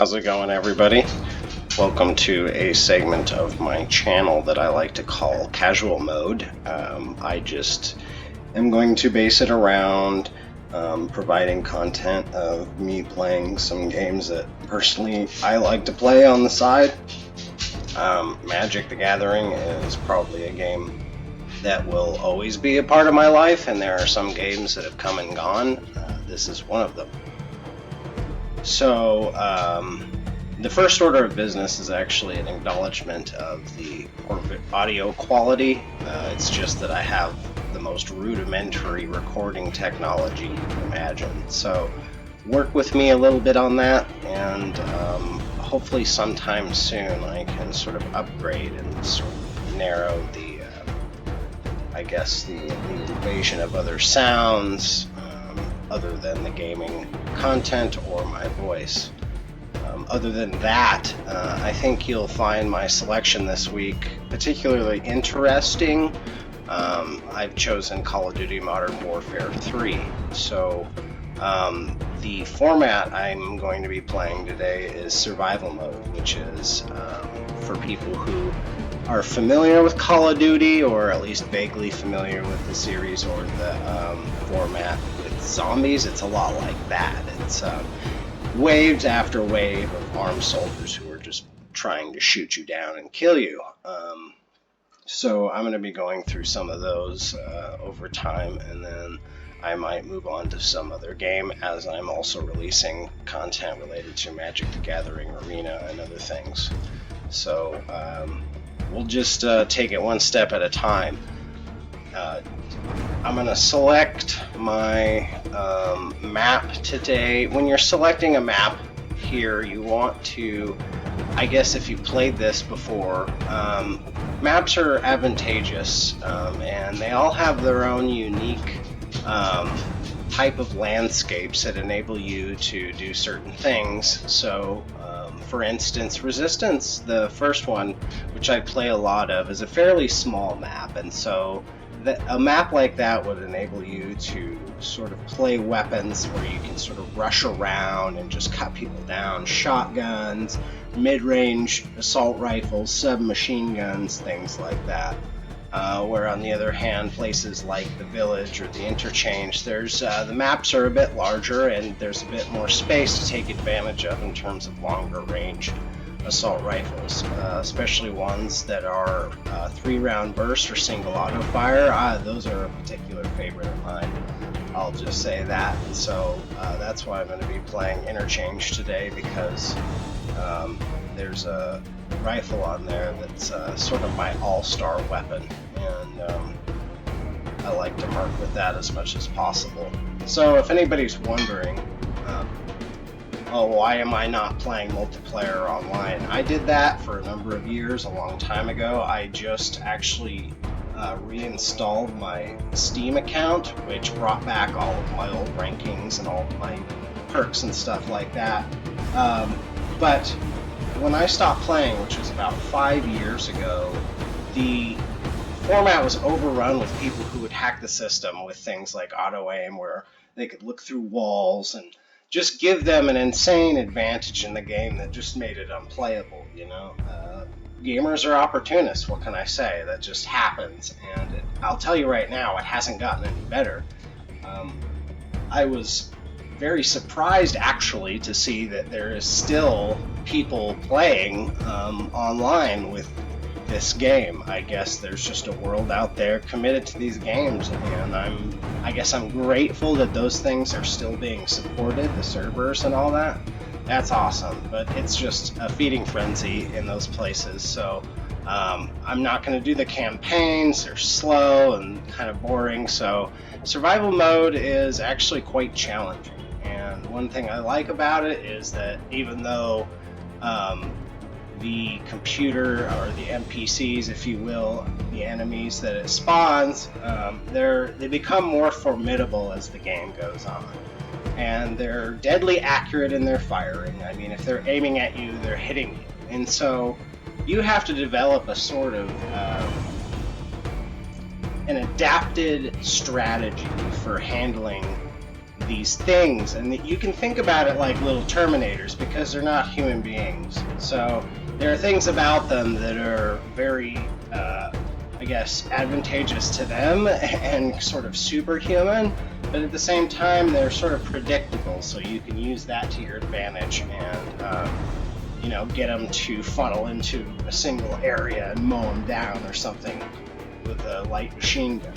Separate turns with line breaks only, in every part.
How's it going, everybody? Welcome to a segment of my channel that I like to call Casual Mode. I just am going to base it around providing content of me playing some games that personally I like to play on the side. Magic the Gathering is probably a game that will always be a part of my life, and there are some games that have come and gone. This is one of them. So, the first order of business is actually an acknowledgement of the poor audio quality. It's just that I have the most rudimentary recording technology you can imagine. So, work with me a little bit on that, and hopefully sometime soon I can sort of upgrade and sort of narrow the invasion of other sounds other than the gaming content or my voice. Other than that, I think you'll find my selection this week particularly interesting. I've chosen Call of Duty Modern Warfare 3. So the format I'm going to be playing today is survival mode, which is for people who are familiar with Call of Duty, or at least vaguely familiar with the series or the format with zombies. It's a lot like that. It's waves after wave of armed soldiers who are just trying to shoot you down and kill you. So I'm going to be going through some of those over time, and then I might move on to some other game, as I'm also releasing content related to Magic the Gathering Arena and other things. So we'll just take it one step at a time. I'm going to select my map today. When you're selecting a map here, you want to, I guess if you played this before, maps are advantageous, and they all have their own unique type of landscapes that enable you to do certain things. So for instance, Resistance, the first one, which I play a lot of, is a fairly small map, and so a map like that would enable you to sort of play weapons where you can sort of rush around and just cut people down. Shotguns, mid-range assault rifles, submachine guns, things like that. Where on the other hand, places like the Village or the Interchange, there's the maps are a bit larger and there's a bit more space to take advantage of in terms of longer range assault rifles, especially ones that are 3-round burst or single auto fire. Those are a particular favorite of mine, I'll just say that. So that's why I'm going to be playing Interchange today, because there's a rifle on there that's sort of my all-star weapon, and I like to mark with that as much as possible. So if anybody's wondering, why am I not playing multiplayer online? I did that for a number of years a long time ago. I just actually reinstalled my Steam account, which brought back all of my old rankings and all of my perks and stuff like that. But when I stopped playing, which was about 5 years ago, the format was overrun with people who would hack the system with things like auto-aim, where they could look through walls and just give them an insane advantage in the game that just made it unplayable, you know? Gamers are opportunists, what can I say? That just happens, and I'll tell you right now, it hasn't gotten any better. I was very surprised, actually, to see that there is still people playing online with this game. I guess there's just a world out there committed to these games, and I guess I'm grateful that those things are still being supported, the servers and all that. That's awesome, but it's just a feeding frenzy in those places. So I'm not going to do the campaigns. They're slow and kind of boring. So survival mode is actually quite challenging, and one thing I like about it is that even though the computer, or the NPCs, if you will, the enemies that it spawns, they become more formidable as the game goes on. And they're deadly accurate in their firing. I mean, if they're aiming at you, they're hitting you. And so you have to develop a sort of an adapted strategy for handling these things, and you can think about it like little Terminators because they're not human beings. So there are things about them that are very, I guess, advantageous to them and sort of superhuman, but at the same time they're sort of predictable, so you can use that to your advantage and you know, get them to funnel into a single area and mow them down or something with a light machine gun.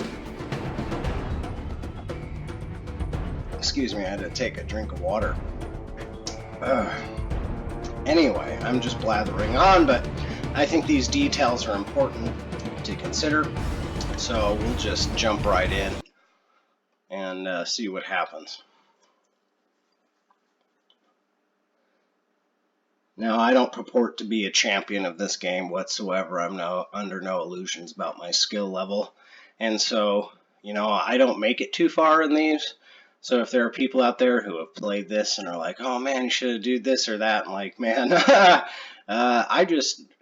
Excuse me, I had to take a drink of water. Anyway, I'm just blathering on, but I think these details are important to consider, so we'll just jump right in and see what happens. Now, I don't purport to be a champion of this game whatsoever. I'm under no illusions about my skill level, and so, you know, I don't make it too far in these. So if there are people out there who have played this and are like, oh man, you should have done this or that, I'm like, man,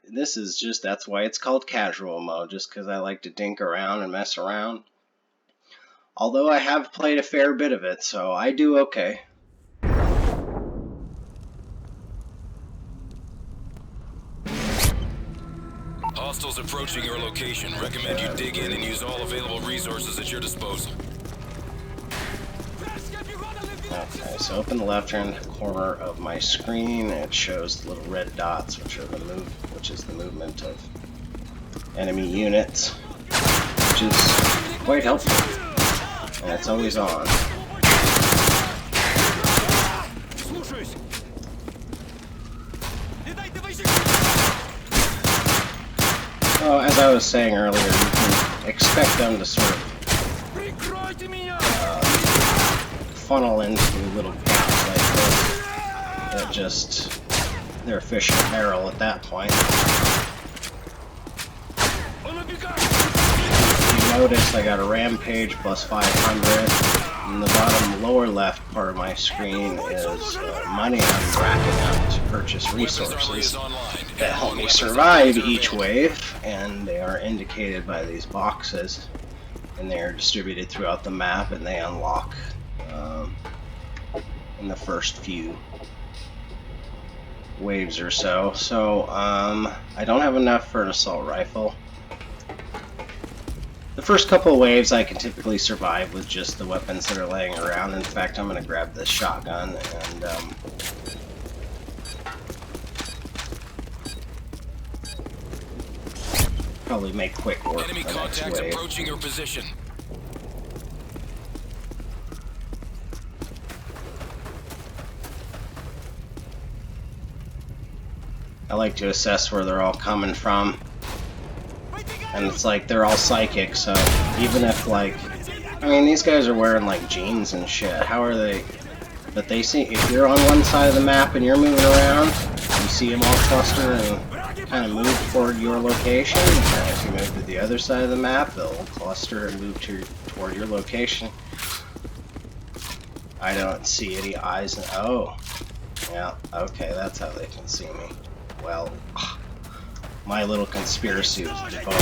this is just, that's why it's called casual mode, just because I like to dink around and mess around. Although I have played a fair bit of it, so I do okay.
Hostiles approaching your location. Recommend you dig in and use all available resources at your disposal.
Okay, so up in the left-hand corner of my screen, it shows the little red dots, which is the movement of enemy units, which is quite helpful, and it's always on. So, as I was saying earlier, you can expect them to sort of funnel into little gaps like this that just, they're fish in a barrel at that point. You notice I got a rampage plus 500. In the bottom lower left part of my screen is money I'm racking up to purchase resources that help me survive each wave, and they are indicated by these boxes, and they are distributed throughout the map, and they unlock in the first few waves or so. So I don't have enough for an assault rifle. The first couple of waves I can typically survive with just the weapons that are laying around. In fact, I'm going to grab this shotgun and probably make quick work of the next wave.
Approaching your position.
I like to assess where they're all coming from, and it's like they're all psychic, so even if, like, I mean, these guys are wearing like jeans and shit, how are they, but they see, if you're on one side of the map and you're moving around, you see them all cluster and kind of move toward your location, and if you move to the other side of the map, they'll cluster and move toward your location. I don't see any eyes, oh, yeah, okay, that's how they can see me. Well, my little conspiracy was debunked.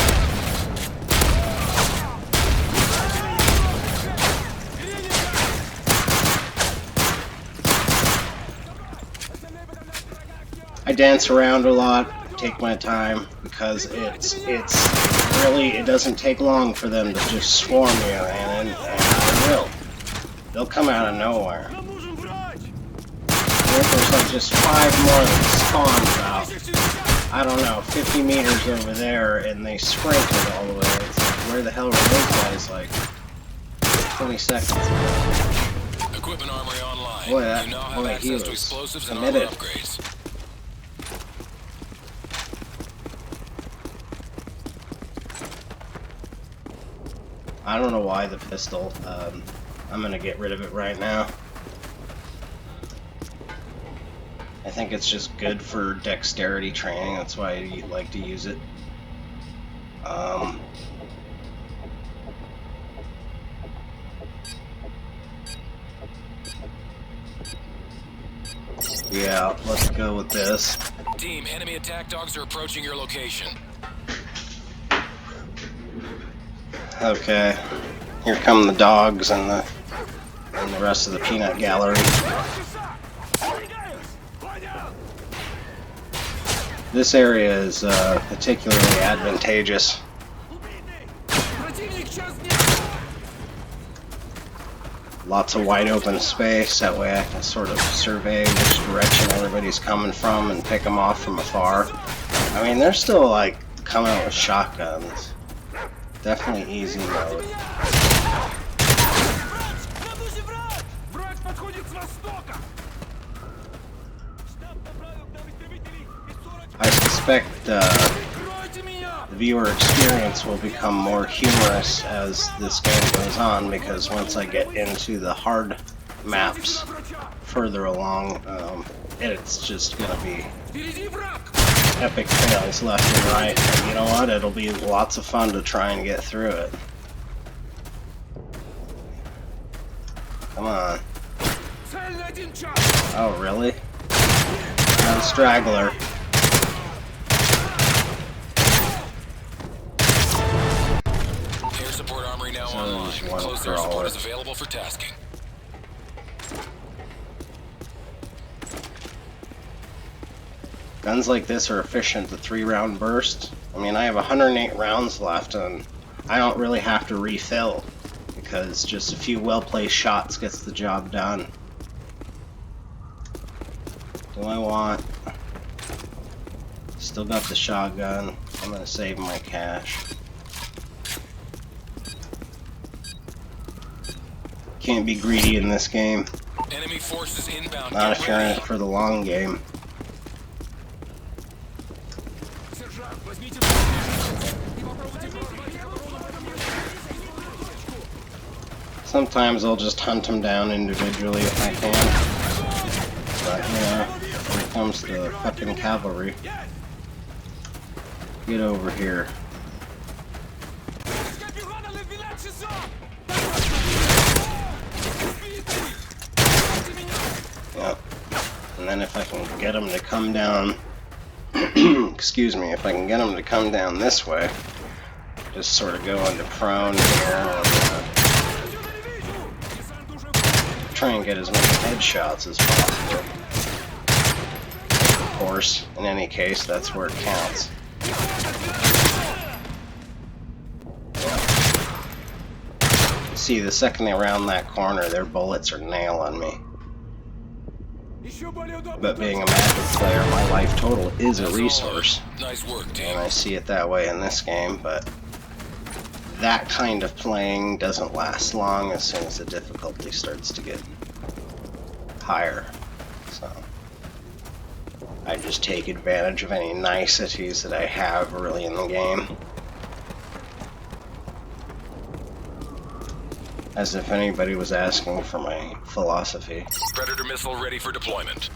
I dance around a lot, take my time, because it's really, it doesn't take long for them to just swarm you, and they will. They'll come out of nowhere. There's like just 5 more that spawn about, I don't know, 50 meters over there, and they sprinted all the way. It's like, where the hell were those guys like 20 seconds ago?
Equipment armory online.
Boy, that,
you now have access to explosives and armor upgrades.
I don't know why the pistol, I'm gonna get rid of it right now. I think it's just good for dexterity training, that's why I like to use it. Yeah, let's go with this.
Team, enemy attack dogs are approaching your location.
Okay, here come the dogs and and the rest of the peanut gallery. This area is particularly advantageous. Lots of wide open space, that way I can sort of survey which direction everybody's coming from and pick them off from afar. I mean, they're still like coming out with shotguns. Definitely easy mode. I suspect the viewer experience will become more humorous as this game goes on, because once I get into the hard maps further along, it's just gonna be epic fails left and right. And you know what? It'll be lots of fun to try and get through it. Come on. Oh, really? No straggler.
Air support armory now online. Close air support is available for tasking.
Guns like this are efficient, the 3-round burst. I mean, I have 108 rounds left, and I don't really have to refill, because just a few well-placed shots gets the job done. Do I want... Still got the shotgun. I'm gonna save my cash. Can't be greedy in this game.
Enemy forces inbound.
Not if you're in it for the long game. Sometimes I'll just hunt them down individually if I can. But, you know, when it comes to fucking cavalry, get over here. Yep. And then if I can get them to come down, excuse me, if I can get them to come down this way, just sort of go into prone here and try and get as many headshots as possible. Of course, in any case, that's where it counts. See, the second they round that corner, their bullets are nailing me. But being a Magic player, my life total is a resource.
Nice work, team.
And I see it that way in this game, but that kind of playing doesn't last long as soon as the difficulty starts to get higher. So I just take advantage of any niceties that I have early in the game. As if anybody was asking for my philosophy.
Predator missile ready for deployment.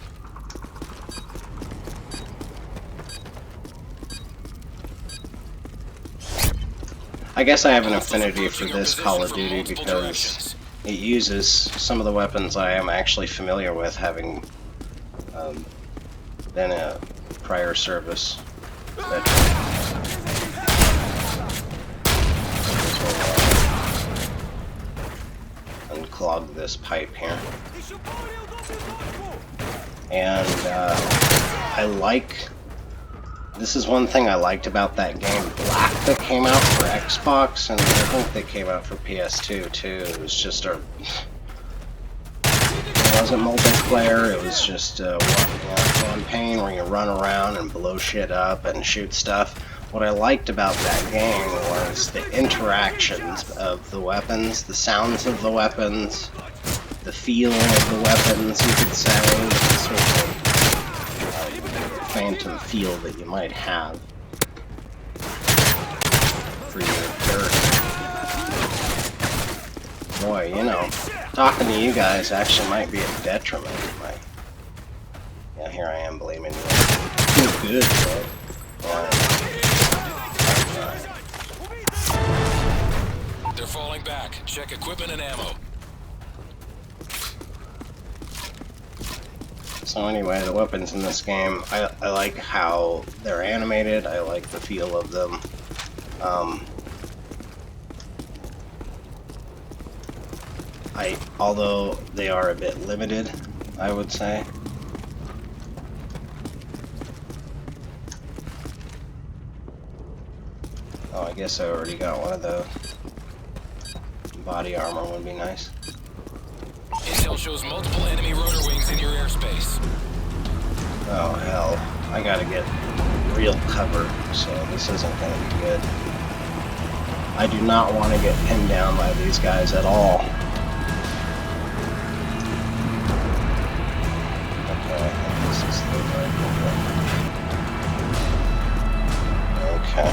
I guess I have an affinity for this Call of Duty because it uses some of the weapons I am actually familiar with, having been a prior service veteran. Unclog this pipe here. And I like... This is one thing I liked about that game Black that came out for Xbox, and I think they came out for PS2 too. It was just a... It wasn't multiplayer, it was just a campaign where you run around and blow shit up and shoot stuff. What I liked about that game was the interactions of the weapons, the sounds of the weapons, the feel of the weapons, you could say, sort of phantom feel that you might have for your character. Boy, you know, talking to you guys actually might be a detriment. Yeah, here I am blaming you. Feel good, but
they're falling back. Check equipment and ammo.
So anyway, the weapons in this game, I like how they're animated, I like the feel of them. I although they are a bit limited, I would say. Oh, I guess I already got one of those. Body armor would be nice.
Intel shows multiple enemy rotor wings in your airspace.
Oh hell, I gotta get real cover, so this isn't gonna be good. I do not want to get pinned down by these guys at all. Okay, I think this is the right one. Okay.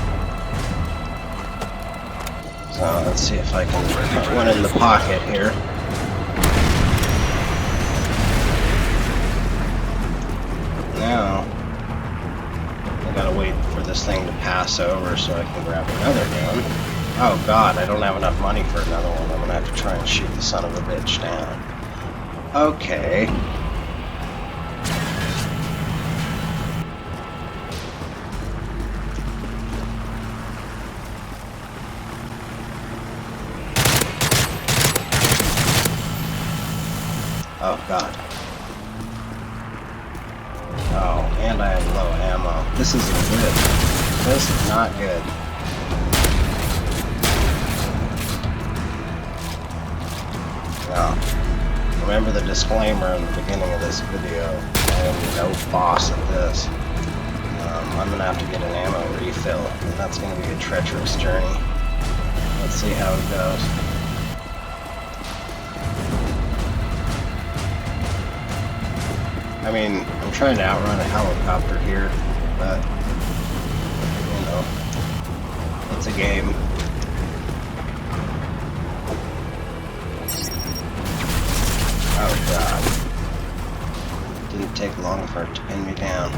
So let's see if I can put one in the pocket here. Now, I gotta wait for this thing to pass over so I can grab another gun. Oh god, I don't have enough money for another one. I'm gonna have to try and shoot the son of a bitch down. Okay. Oh god. Oh, and I have low ammo. This isn't good. This is not good. Now, remember the disclaimer in the beginning of this video. I am no boss at this. I'm gonna have to get an ammo refill, and that's gonna be a treacherous journey. Let's see how it goes. I mean, I'm trying to outrun a helicopter here, but, you know, it's a game. Oh god. Didn't take long for it to pin me down.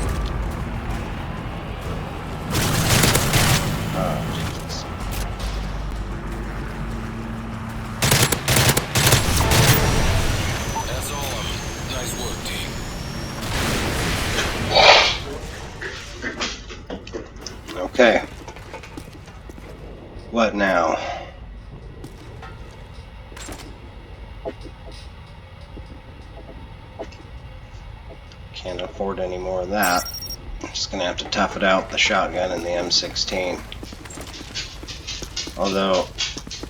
Oh, Jesus.
That's all of them. Nice work, team.
Okay. What now? Can't afford any more of that. I'm just gonna have to tough it out with the shotgun and the M16. Although,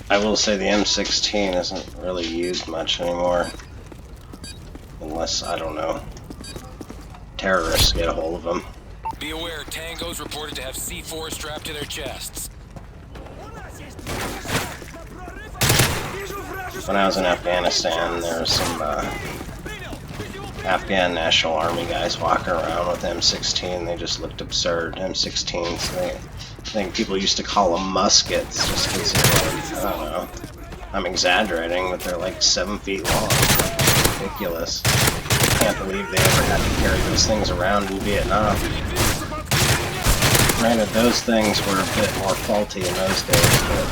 I will say the M16 isn't really used much anymore. Unless, I don't know, terrorists get a hold of them.
Be aware, Tangos reported to have C4 strapped to their chests.
When I was in Afghanistan, there was some Afghan National Army guys walking around with M16. They just looked absurd. M16s, I think people used to call them muskets just because they're like, I don't know. I'm exaggerating, but they're like 7 feet long. Ridiculous. I can't believe they ever had to carry those things around in Vietnam. Granted, those things were a bit more faulty in those days, but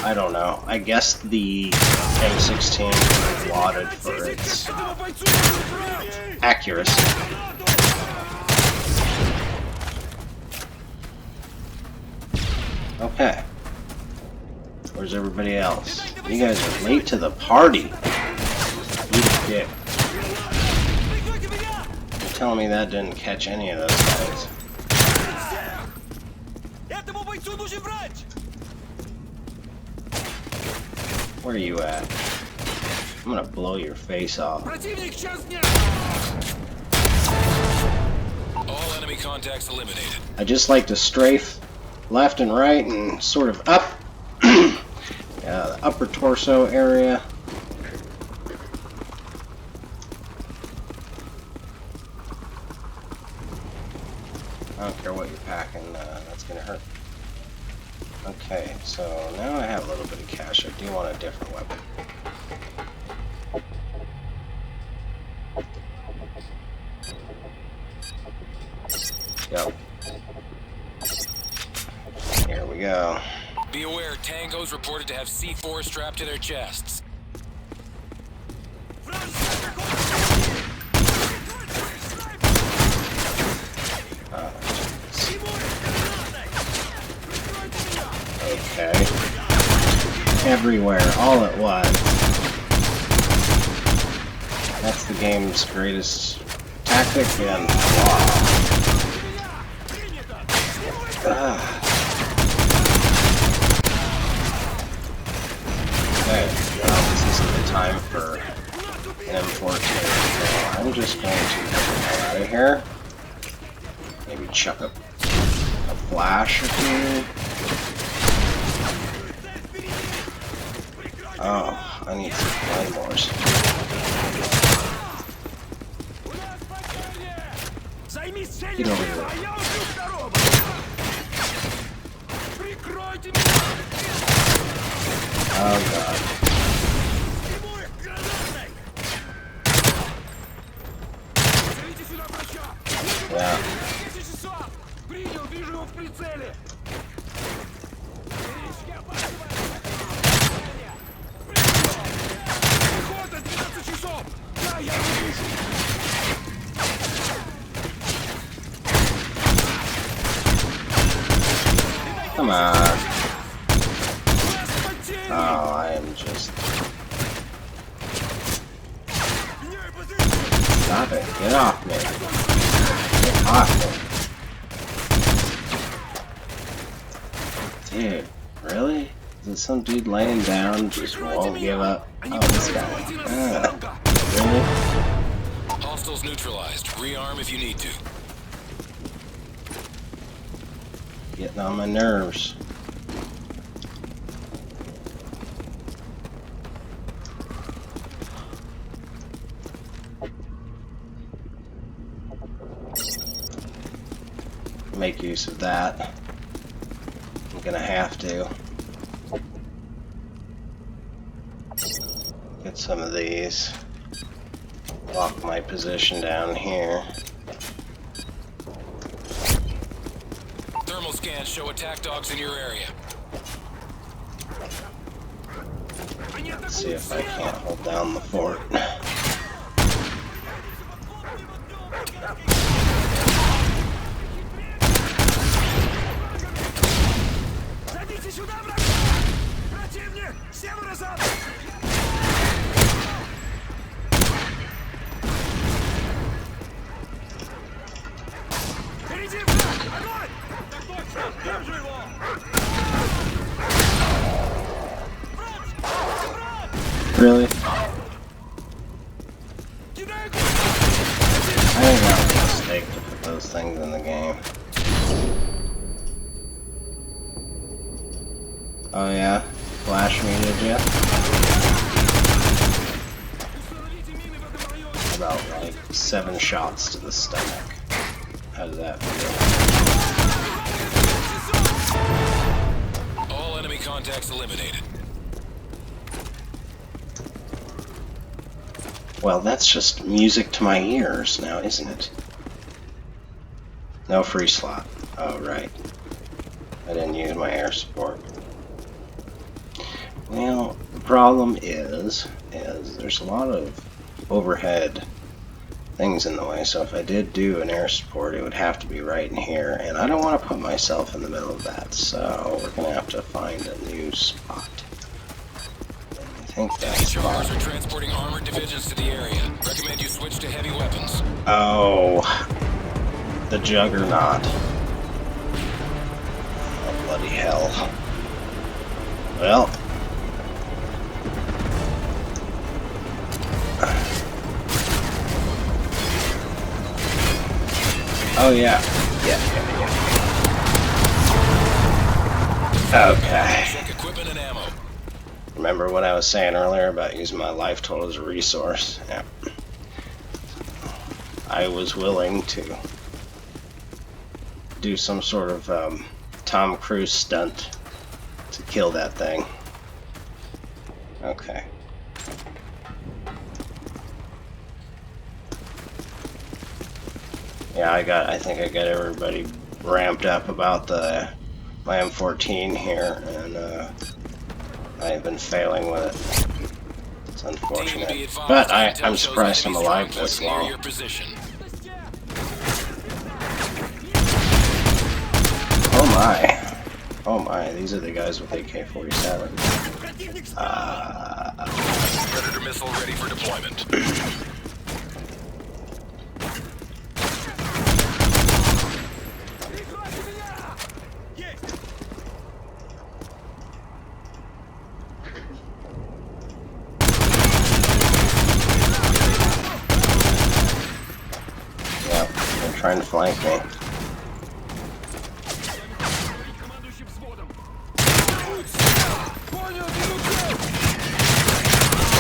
I don't know. I guess the M16 was lauded for its accuracy. Okay. Where's everybody else? You guys are late to the party. Eat a dick. You're telling me that didn't catch any of those guys. Where are you at? I'm gonna blow your face off.
All enemy contacts eliminated.
I just like to strafe left and right and sort of up. The upper torso area. I don't care what you're packing, that's gonna hurt. Okay, so now I have a little bit of cash. I do want a different weapon. Go. Here we go.
Be aware, Tangos reported to have C4 strapped to their chests.
Okay. Everywhere, all at once. That's the game's greatest tactic, and wow. Okay, well, this isn't the time for M14, so I'm just going to get the hell out of here. Maybe chuck a flash or two. Oh, I need some claymores. Get over here. Oh god. Yeah. Come on. Oh, I am just... Stop it. Get off me. Get off me. Dude, really? Is it some dude laying down just won't give up? Oh, this guy. Really?
Hostiles neutralized. Rearm if you need to.
Getting on my nerves. Make use of that. I'm gonna have to. Get some of these. Lock my position down here.
Thermal scans show attack dogs in your area.
Let's see if I can't hold down the fort. Really? I think that was a mistake to put those things in the game. Oh yeah? Flash me, did ya? About like 7 shots to the stomach. How does that feel?
All enemy contacts eliminated.
Well, that's just music to my ears now, isn't it? No free slot. Oh, right. I didn't use my air support. Well, the problem is there's a lot of overhead things in the way, so if I did do an air support, it would have to be right in here, and I don't want to put myself in the middle of that, so we're going to have to find a new spot. I think that's
Chargers are transporting armored divisions to the area. Recommend you switch to heavy weapons.
Oh, the Juggernaut. Oh, bloody hell. Well. Oh, yeah. Yeah. Okay.
Check equipment and ammo.
Remember what I was saying earlier about using my life total as a resource? Yeah. I was willing to do some sort of Tom Cruise stunt to kill that thing. Okay. Yeah, I think I got everybody ramped up about my M14 here, and I've been failing with it. It's unfortunate. But I'm surprised I'm alive this long. Oh my. Oh my, these are the guys with AK-47.
Predator missile ready for deployment.
trying to flank me.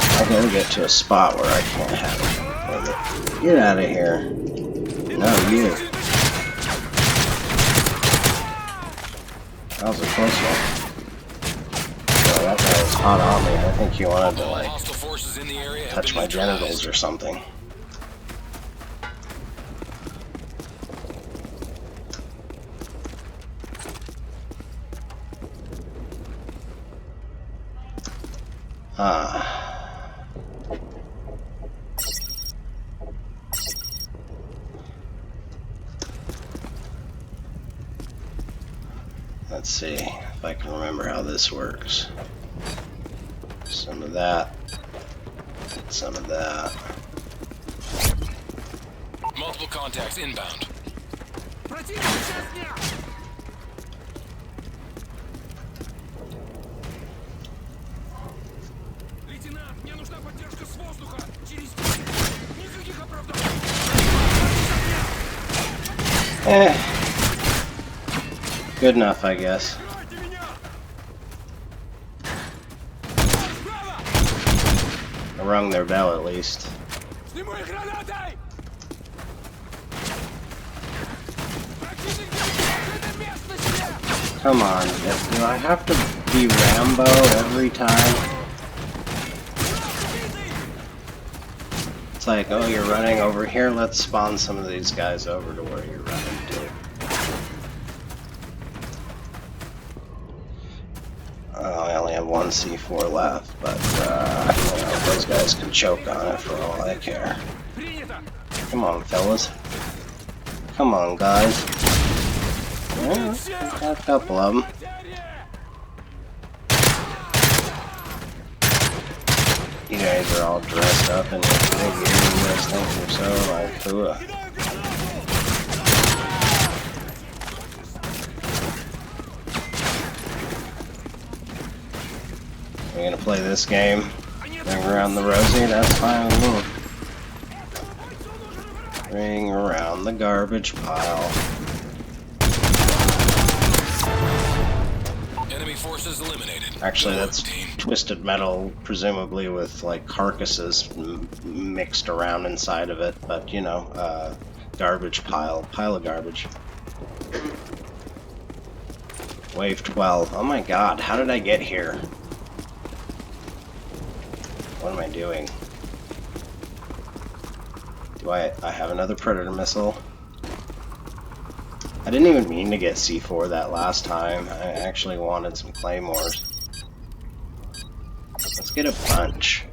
I gotta get to a spot where I can't have it. Get out of here. No, you. That was a close one. Oh, that guy was hot on me. I think he wanted to, like, touch my genitals or something. Let's see if I can remember how this works. Some of that. Some of that.
Multiple contacts inbound.
Good enough, I guess. I rung their bell at least. Come on, do I have to be Rambo every time? It's like, oh, you're running over here, let's spawn some of these guys over to where you're running to. I only have one C4 left, but you know, those guys can choke on it for all I care. Come on, fellas. Come on, guys. Yeah, got a couple of them. You guys are all dressed up in your big gear. You guys think you're so like, hooah. We're gonna play this game, ring around the rosy, that's fine with me. Ring around the garbage pile.
Enemy forces eliminated.
Actually, that's twisted metal, presumably with like carcasses mixed around inside of it, but you know, garbage pile of garbage. Wave 12, oh my god, how did I get here? What am I doing? Do I have another Predator missile? I didn't even mean to get C4 that last time. I actually wanted some claymores. Let's get a bunch.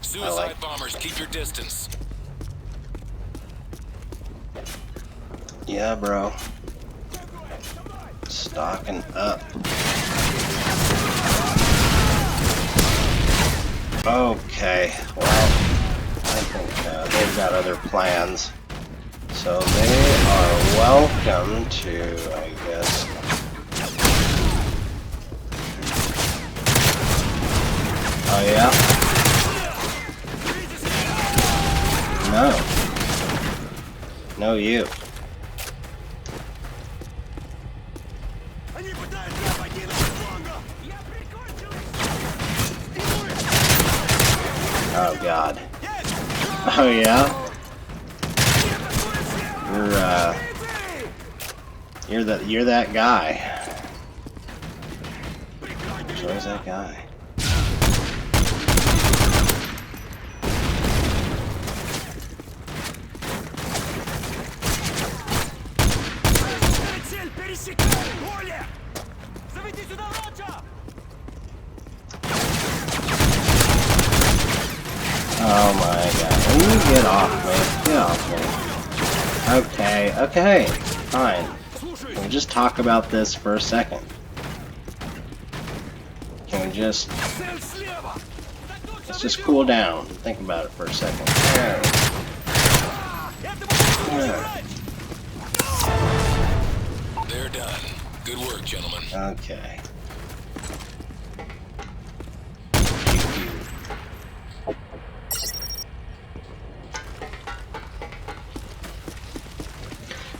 Suicide bombers, keep your distance.
Yeah, bro. Stocking up. Okay, well, I think they've got other plans. So they are welcome to, I guess. Oh yeah? No. No you. Oh god. Oh yeah? You're that guy. So where's that guy? Oh my god. Will you get off me? Get off me. Okay, fine. Can we just talk about this for a second? Can we just... Let's just cool down and think about it for a second. Yeah.
They're done. Good work, gentlemen.
Okay.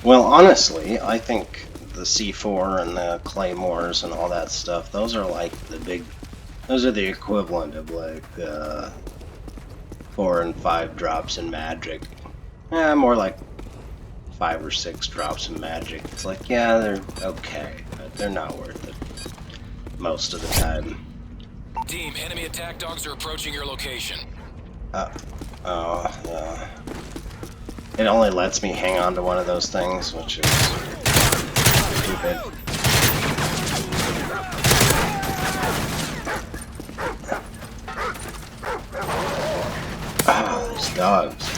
Well, honestly, I think the C4 and the Claymores and all that stuff, those are like those are the equivalent of like 4 and 5 drops in Magic. Yeah, more like 5 or 6 drops in Magic. It's like, yeah, they're okay, but they're not worth it most of the time.
Team, enemy attack dogs are approaching your location.
Uh, oh, it only lets me hang on to one of those things, which is stupid. Ah, these dogs.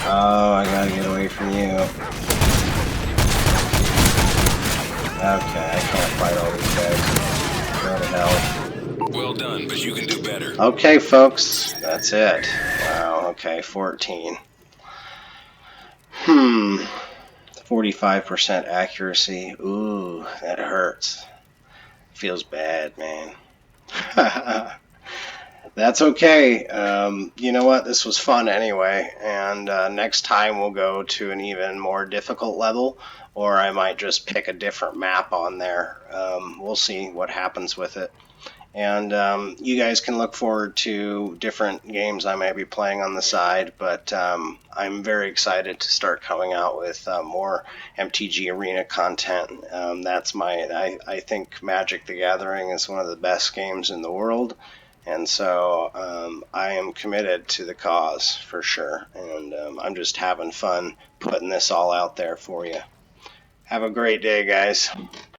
Oh, I gotta get away from you. Okay, I can't fight all these guys. Go to hell.
Well done, but you can do better.
Okay, folks, that's it. Wow, okay, 14. 45% accuracy. Ooh, that hurts. Feels bad, man. That's okay. You know what? This was fun anyway, and next time we'll go to an even more difficult level, or I might just pick a different map on there. We'll see what happens with it. And you guys can look forward to different games I may be playing on the side, but I'm very excited to start coming out with more MTG Arena content. I think Magic the Gathering is one of the best games in the world, and so I am committed to the cause for sure, and I'm just having fun putting this all out there for you. Have a great day, guys.